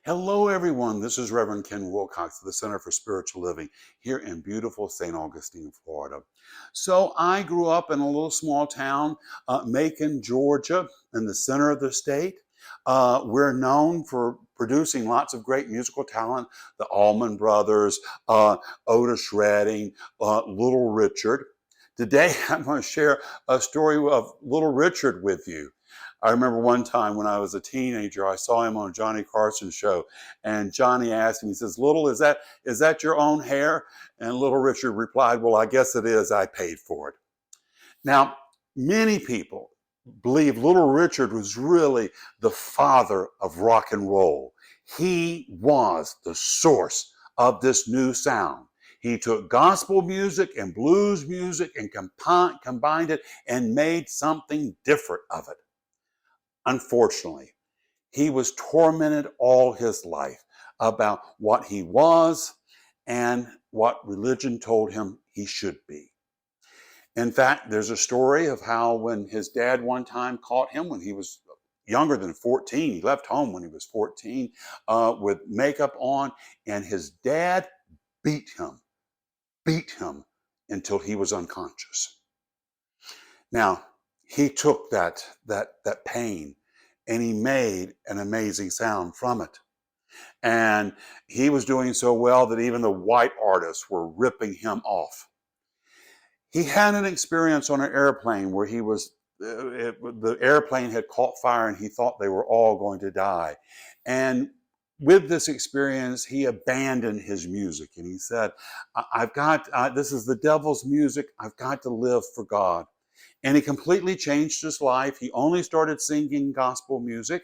Hello, everyone. This is Reverend Ken Wilcox of the Center for Spiritual Living here in beautiful St. Augustine, Florida. So I grew up in a little small town, Macon, Georgia, in the center of the state. We're known for producing lots of great musical talent, the Allman Brothers, Otis Redding, Little Richard. Today, I'm going to share a story of Little Richard with you. I remember one time when I was a teenager, I saw him on a Johnny Carson show, and Johnny asked him, he says, "Little, is that your own hair?" And Little Richard replied, "Well, I guess it is. I paid for it." Now, many people believe Little Richard was really the father of rock and roll. He was the source of this new sound. He took gospel music and blues music and combined it and made something different of it. Unfortunately, he was tormented all his life about what he was and what religion told him he should be. In fact, there's a story of how when his dad one time caught him when he was younger than 14, he left home when he was 14 with makeup on, and his dad beat him until he was unconscious. Now, he took that pain and he made an amazing sound from it. And he was doing so well that even the white artists were ripping him off. He had an experience on an airplane where the airplane had caught fire and he thought they were all going to die. And with this experience, he abandoned his music and he said, this is the devil's music. I've got to live for God. And he completely changed his life. He only started singing gospel music.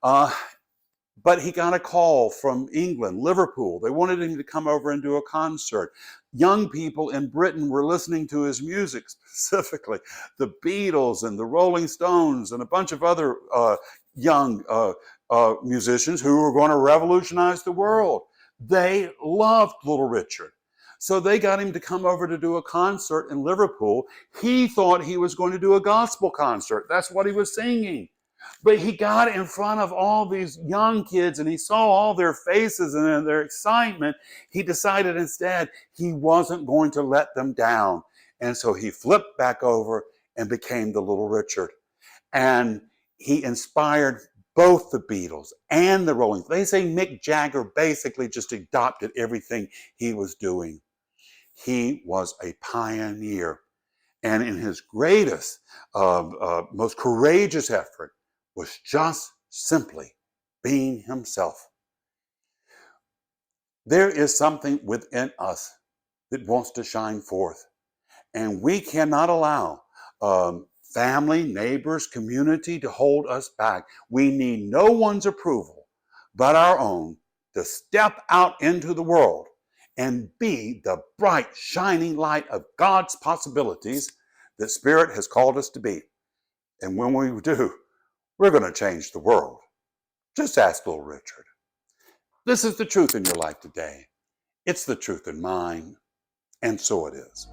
But he got a call from England, Liverpool. They wanted him to come over and do a concert. Young people in Britain were listening to his music, specifically the Beatles and the Rolling Stones and a bunch of other young musicians who were going to revolutionize the world. They loved Little Richard. So they got him to come over to do a concert in Liverpool. He thought he was going to do a gospel concert. That's what he was singing. But he got in front of all these young kids and he saw all their faces and their excitement. He decided instead he wasn't going to let them down. And so he flipped back over and became the Little Richard. And he inspired both the Beatles and the Rolling Stones. They say Mick Jagger basically just adopted everything he was doing. He was a pioneer. And in his greatest, most courageous effort was just simply being himself. There is something within us that wants to shine forth. And we cannot allow family, neighbors, community to hold us back. We need no one's approval but our own to step out into the world and be the bright, shining light of God's possibilities that Spirit has called us to be. And when we do, we're going to change the world. Just ask Little Richard. This is the truth in your life today. It's the truth in mine, and so it is.